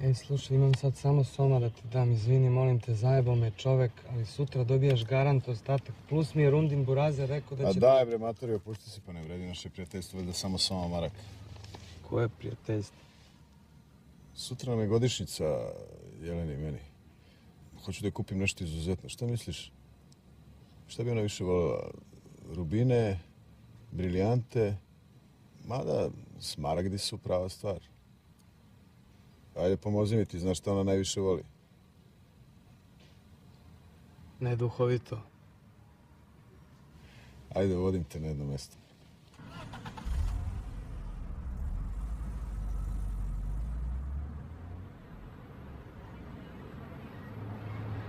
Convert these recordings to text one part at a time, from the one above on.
Ej, slušaj, imam sad samo soma da ti dam, izvini, molim te, zajebao me čovek, ali sutra dobijaš garant ostatak, plus mi je Rundin Burazer rekao da će... A daj bre, Matorio, pušti se pa ne vredi naše prijateljstvo, valjda samo soma marak. Koje prijateljstvo? Sutra nam je godišnjica, Jeleni i meni. Hoću da je kupim nešto izuzetno, šta misliš? Šta bi ona više voljela? Rubine, briljante, mada smaragdi su prava stvar. Ajde, pomozi mi, ti znaš šta ona najviše voli. Neduhovito. Ajde, vodim te na jedno mesto.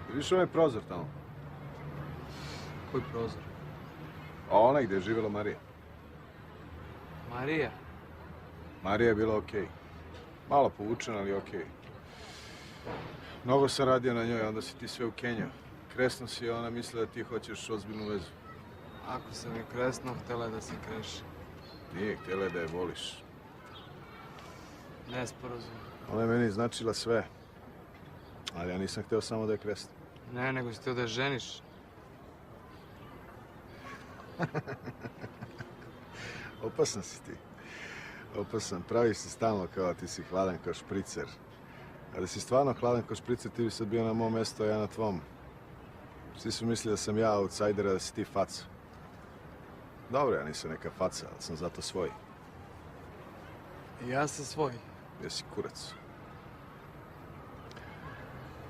Vidiš onaj prozor tamo? Koji prozor? A onaj gdje je živjela Marija. Marija? Marija je bila okej. Malo povučena, ali okej. Mnogo sam radio na njoj, onda si ti sve ukenjao. Kresno si, ona mislila da ti hoćeš ozbiljnu vezu. Ako sam je kresno, htjela je da se kreši. Nije, htjela je da je voliš. Nesporazum. Ona je meni značila sve. Ali ja nisam htio samo da je kresno. Ne, nego si htio da je ženiš. Opasan si ti. Opasan. Praviš se stalno kao ti si hladan kao špricer. A da si stvarno hladan kao špricer, ti bi sad bio na mom mjestu, a ja na tvom. Svi su mislili da sam ja outsider, a da si ti faca. Dobro, ja nisam neka faca, ali sam zato svoj. I ja sam svoj. Jesi kurac.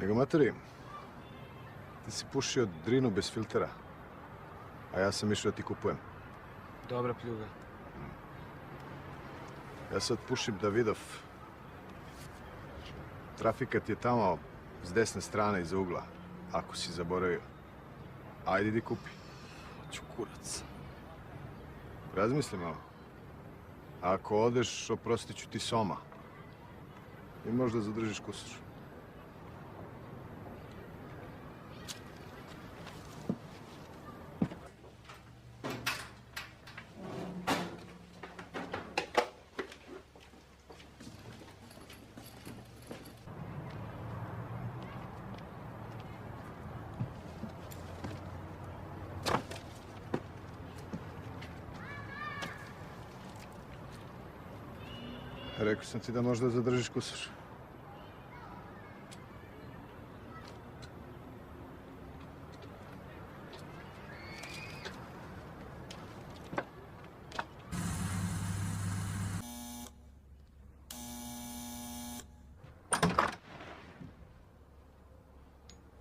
Nego, matori, ti si pušio drinu bez filtera, a ja sam išao da ti kupujem. Dobra pljuga. Ja sad pušim Davidov. Trafika ti je tamo s desne strane iza ugla, ako si zaboravio. Ajde, idi kupi. Hoću kurac. Razmisli malo. A ako odeš, oprostit ću ti soma. I možda zadržiš kusur. Rekao sam ti da možda zadržiš kusur.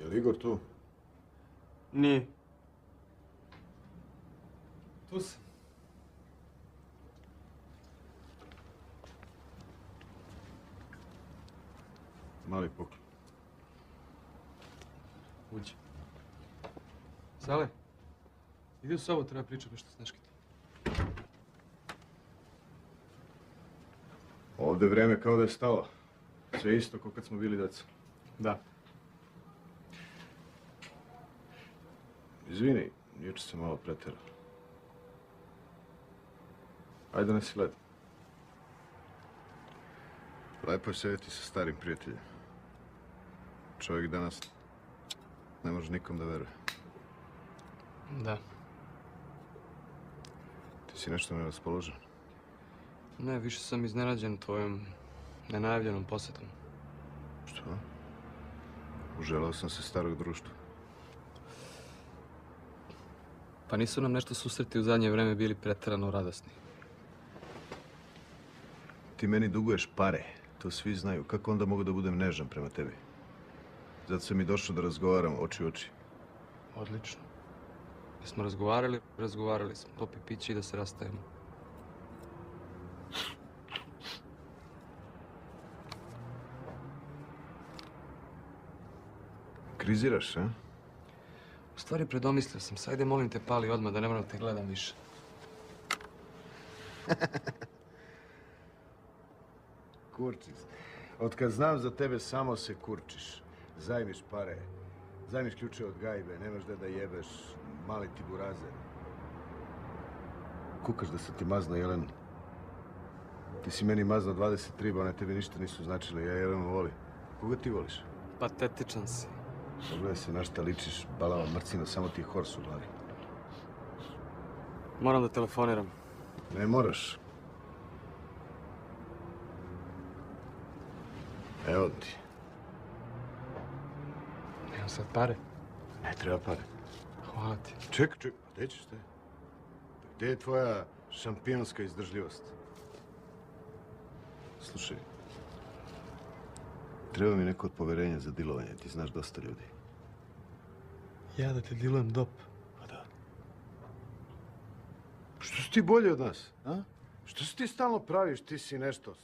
Je li Igor tu? Nije. Tu sam. Mali poklon. Uđi. Sale, idi u sobu, treba pričati nešto s Neškitom. Ovdje vrijeme kao da je stalo. Sve isto kao kad smo bili djeca. Da. Izvini, jučer sam malo pretjerao. Ajde na si led. Lepo je sedjeti sa starim prijateljem. Čovjek danas ne može nikom da veruje. Da. Ti si nešto neraspoložen. Ne, više sam iznenađen tvojom nenajavljenom posjetom. Što? Uželao sam se starog društva. Pa nisu nam nešto susreti u zadnje vrijeme bili pretjerano radosni. Ti meni duguješ pare, to svi znaju. Kako onda mogu da budem nežan prema tebi? Zato sam i došao da razgovaram oči u oči. Odlično. Jesmo razgovarali? Razgovarali smo. Popi piće i da se rastajemo. Kriziraš, a? U stvari predomislio sam se. Ajde, molim te, pali odmah da ne moram te gledam više. Kurčiš. Otkad znam za tebe, samo se kurčiš. Zajmiš pare. Zajmiš ključe od gajbe. Nemaš da jebeš. Mali ti burazer. Kukaš da sam ti mazno Jelenu. Ti si meni mazno 23, ba one tebi ništa nisu značile. Ja Jelenu volim. Koga ti voliš? Patetičan si. Pogledaj se na šta ličiš, balava mrcina, samo ti je hors u glavi. Moram da telefoniram. Ne moraš. Evo ti. Evo sad pare. Ne treba pare. Hvala ti. Čekaj, gdje ćeš te? Gdje je tvoja šampionska izdržljivost? Slušaj, treba mi neko od poverenja za dilovanje, ti znaš dosta ljudi. Ja da te dilujem dop. Pa da. Što si ti bolji od nas, a? Što se ti stalno praviš, ti si nešto.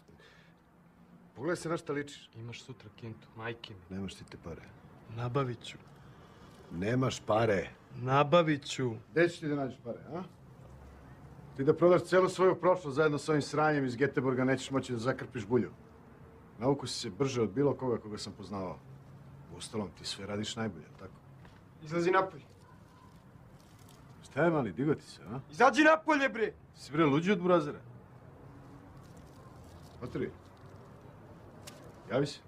Pogledaj se na šta ličiš. Imaš sutra kintu, majke mi. Nemaš ti te pare. Nabavit ću. Nemaš pare. Nabavit ću. Gdje ćeš ti da nađeš pare, a? Ti da prodaš celu svoju prošlost zajedno s ovim sranjem iz Geteborga nećeš moći da zakrpiš bulju. Nauku si se brže od bilo koga sam poznavao. Uostalom, ti sve radiš najbolje, tako? Izlazi napolje. Šta je, mali, digo ti se, a? Izađi napolje, bre! Si bre luđi od burazera? Otvori. Javi se.